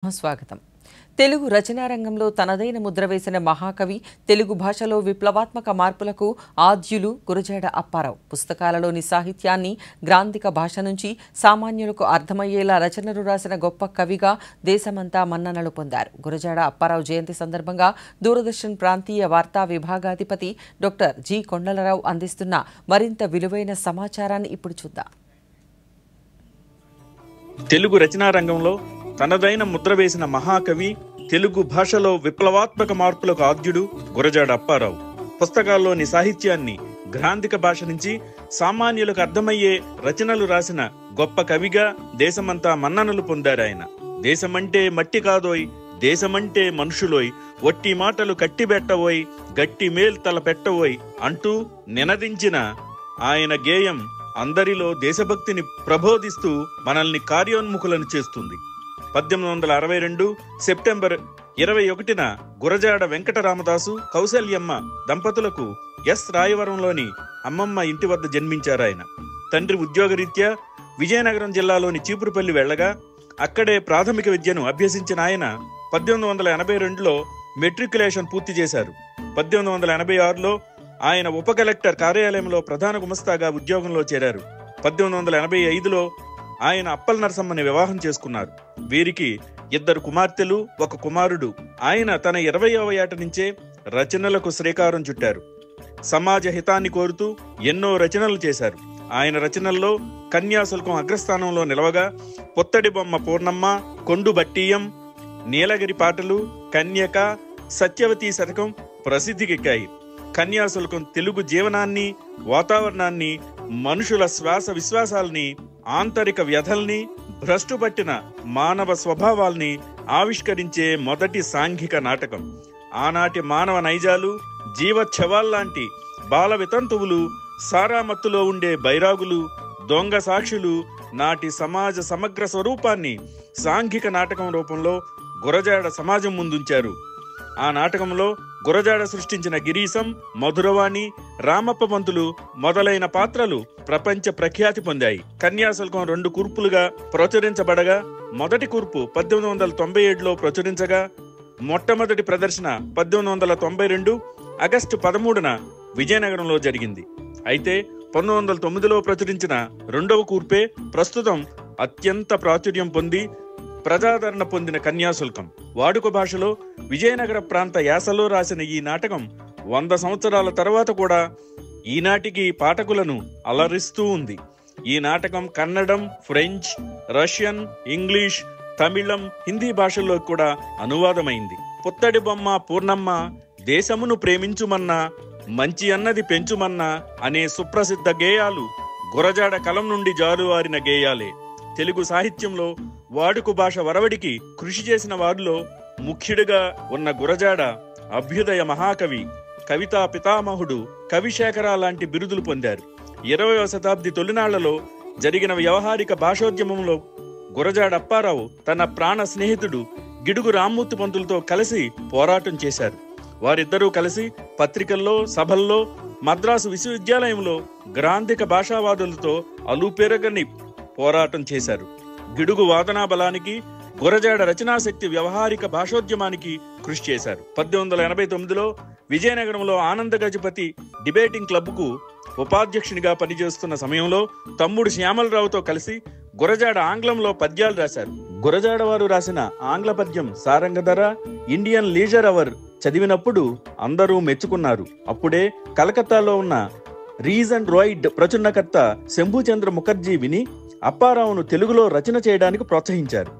స్వాగతం. తెలుగు రచనా రంగంలో తనదైన ముద్ర వేసిన మహాకవి, తెలుగు భాషలో విప్లవాత్మక మార్పులకు ఆద్యులు గురజాడ అప్పారావు. పుస్తకాలలోని సాహిత్యాన్ని గ్రాంధిక భాష నుంచి సామాన్యులకు అర్థమయ్యేలా రచనలు రాసిన గొప్ప కవిగా దేశమంతా మన్ననలు పొందారు. గురజాడ అప్పారావు జయంతి సందర్భంగా దూరదర్శన్ ప్రాంతీయ వార్తా విభాగాధిపతి డాక్టర్ జి. కొండలరావు అందిస్తున్న మరింత విలువైన సమాచారాన్ని ఇప్పుడు చూద్దాం. తెలుగు రచనా రంగంలో తనదైన ముద్ర వేసిన మహాకవి, తెలుగు భాషలో విప్లవాత్మక మార్పులకు ఆద్యుడు గురజాడ అప్పారావు. పుస్తకాల్లోని సాహిత్యాన్ని గ్రాంధిక భాష నుంచి సామాన్యులకు అర్థమయ్యే రచనలు రాసిన గొప్ప కవిగా దేశమంతా మన్ననలు పొందారాయన. దేశమంటే మట్టి కాదోయ్, దేశమంటే మనుషులోయ్, వట్టి మాటలు కట్టిబెట్టవోయ్, గట్టి మేల్ తల పెట్టవోయ్ అంటూ నినదించిన ఆయన గేయం అందరిలో దేశభక్తిని ప్రబోధిస్తూ మనల్ని కార్యోన్ముఖులను చేస్తుంది. 1862 సెప్టెంబర్ 21న గురజాడ వెంకటరామదాసు, కౌసల్యమ్మ దంపతులకు ఎస్ రాయవరంలోని అమ్మమ్మ ఇంటి వద్ద జన్మించారాయన. తండ్రి ఉద్యోగరీత్యా విజయనగరం జిల్లాలోని చీపురుపల్లి వెళ్లగా అక్కడే ప్రాథమిక విద్యను అభ్యసించిన ఆయన 1882లో మెట్రికులేషన్ పూర్తి చేశారు. 1886లో ఆయన ఉప కలెక్టర్ కార్యాలయంలో ప్రధాన గుమస్తాగా ఉద్యోగంలో చేరారు. 1885లో ఆయన అప్పల నరసమ్మని వివాహం చేసుకున్నారు. వీరికి 2 కుమార్తెలు, 1 కుమారుడు. ఆయన తన 20వ ఏట నుంచే రచనలకు శ్రీకారం చుట్టారు. సమాజ హితాన్ని కోరుతూ ఎన్నో రచనలు చేశారు. ఆయన రచనల్లో కన్యాశుల్కం అగ్రస్థానంలో నిలవగా పొత్తడి బొమ్మ పూర్ణమ్మ, కొండు బట్టీయం, నీలగిరి పాటలు, కన్యక, సత్యవతి శతకం ప్రసిద్ధికెక్కాయి. కన్యాశుల్కం తెలుగు జీవనాన్ని, వాతావరణాన్ని, మనుషుల శ్వాస విశ్వాసాల్ని, ఆంతరిక వ్యధల్ని, భ్రష్టుపట్టిన మానవ స్వభావాల్ని ఆవిష్కరించే మొదటి సాంఘిక నాటకం. ఆనాటి మానవ నైజాలు, జీవచ్ఛవాల్లాంటి బాల వితంతువులు, సారామత్తులో ఉండే బైరాగులు, దొంగ సాక్షులు, నాటి సమాజ సమగ్ర స్వరూపాన్ని సాంఘిక నాటకం రూపంలో గురజాడ సమాజం ముందుంచారు. ఆ నాటకంలో గురజాడ సృష్టించిన గిరీశం, మధురవాణి, రామప్ప పంతులు మొదలైన పాత్రలు ప్రపంచ ప్రఖ్యాతి పొందాయి. కన్యాశుల్కం 2 కూర్పులుగా ప్రచురించబడగా మొదటి కూర్పు 1897లో ప్రచురించగా మొట్టమొదటి ప్రదర్శన 1892 ఆగస్టు 13న విజయనగరంలో జరిగింది. అయితే 1909లో ప్రచురించిన 2వ కూర్పే ప్రస్తుతం అత్యంత ప్రాచుర్యం పొంది ప్రజాదరణ పొందిన కన్యాశుల్కం. వాడుక భాషలో విజయనగర ప్రాంత యాసలో రాసిన ఈ నాటకం 100 సంవత్సరాల తర్వాత కూడా ఈనాటికి పాఠకులను అలరిస్తూ ఉంది. ఈ నాటకం కన్నడం, ఫ్రెంచ్, రష్యన్, ఇంగ్లీష్, తమిళం, హిందీ భాషల్లో కూడా అనువాదమైంది. పుత్తడి బొమ్మ పూర్ణమ్మ, దేశమును ప్రేమించుమన్నా, మంచి అన్నది పెంచుమన్నా అనే సుప్రసిద్ధ గేయాలు గురజాడ కలం నుండి జారువారిన గేయాలే. తెలుగు సాహిత్యంలో వాడుక భాష వరవడికి కృషి చేసిన వారిలో ముఖ్యుడిగా ఉన్న గురజాడ అభ్యుదయ మహాకవి, కవితా పితామహుడు, కవిశేఖర లాంటి బిరుదులు పొందారు. 20వ శతాబ్ది తొలినాళ్లలో జరిగిన వ్యవహారిక భాషోద్యమంలో గురజాడ అప్పారావు తన ప్రాణ స్నేహితుడు గిడుగు రామ్మూర్తి పంతులతో కలిసి పోరాటం చేశారు. వారిద్దరూ కలిసి పత్రికల్లో, సభల్లో, మద్రాసు విశ్వవిద్యాలయంలో గ్రాంధిక భాషావాదులతో అలుపెరగని పోరాటం చేశారు. గిడుగు వాదనా బలానికి, గురజాడ రచనాశక్తి వ్యవహారిక భాషోద్యమానికి కృషి చేశారు. 1889లో విజయనగరంలో ఆనంద గజపతి డిబేటింగ్ క్లబ్కు ఉపాధ్యక్షునిగా పనిచేస్తున్న సమయంలో తమ్ముడు శ్యామలరావుతో కలిసి గురజాడ ఆంగ్లంలో పద్యాలు రాశారు. గురజాడ వారు రాసిన ఆంగ్ల పద్యం సారంగధర, ఇండియన్ లీజర్ అవర్ చదివినప్పుడు అందరూ మెచ్చుకున్నారు. అప్పుడే కలకత్తాలో ఉన్న రీజ్ అండ్ రాయిడ్ ప్రచురణకర్త శంభుచంద్ర ముఖర్జీ విని అప్పారావును తెలుగులో రచన చేయడానికి ప్రోత్సహించారు.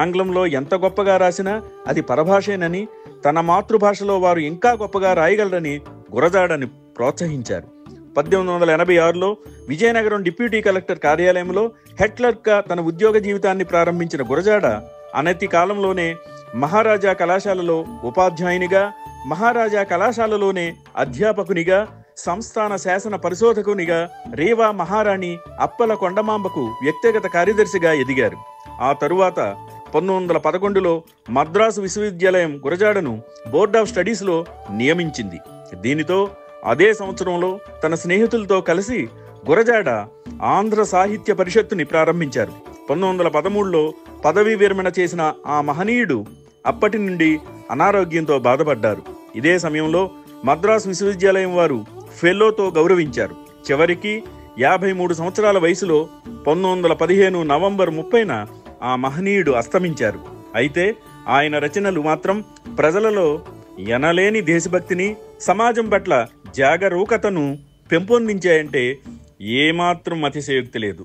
ఆంగ్లంలో ఎంత గొప్పగా రాసినా అది పరభాషేనని, తన మాతృభాషలో వారు ఇంకా గొప్పగా రాయగలరని గురజాడని ప్రోత్సహించారు. 1886లో విజయనగరం డిప్యూటీ కలెక్టర్ కార్యాలయంలో హెడ్ క్లర్క్గా తన ఉద్యోగ జీవితాన్ని ప్రారంభించిన గురజాడ అనతి కాలంలోనే మహారాజా కళాశాలలో ఉపాధ్యాయునిగా, మహారాజా కళాశాలలోనే అధ్యాపకునిగా, సంస్థాన శాసన పరిశోధకునిగా, రేవా మహారాణి అప్పల కొండమాంబకు వ్యక్తిగత కార్యదర్శిగా ఎదిగారు. ఆ తరువాత 1911లో మద్రాసు విశ్వవిద్యాలయం గురజాడను బోర్డ్ ఆఫ్ స్టడీస్లో నియమించింది. దీనితో అదే సంవత్సరంలో తన స్నేహితులతో కలిసి గురజాడ ఆంధ్ర సాహిత్య పరిషత్తుని ప్రారంభించారు. 1913లో పదవీ విరమణ చేసిన ఆ మహనీయుడు అప్పటి నుండి అనారోగ్యంతో బాధపడ్డారు. ఇదే సమయంలో మద్రాసు విశ్వవిద్యాలయం వారు ఫెలోతో గౌరవించారు. చివరికి 53 సంవత్సరాల వయసులో 1915 నవంబర్ 30న ఆ మహనీయుడు అస్తమించారు. అయితే ఆయన రచనలు మాత్రం ప్రజలలో ఎనలేని దేశభక్తిని, సమాజం పట్ల జాగరూకతను పెంపొందించాయంటే ఏమాత్రం అతిశయోక్తి లేదు.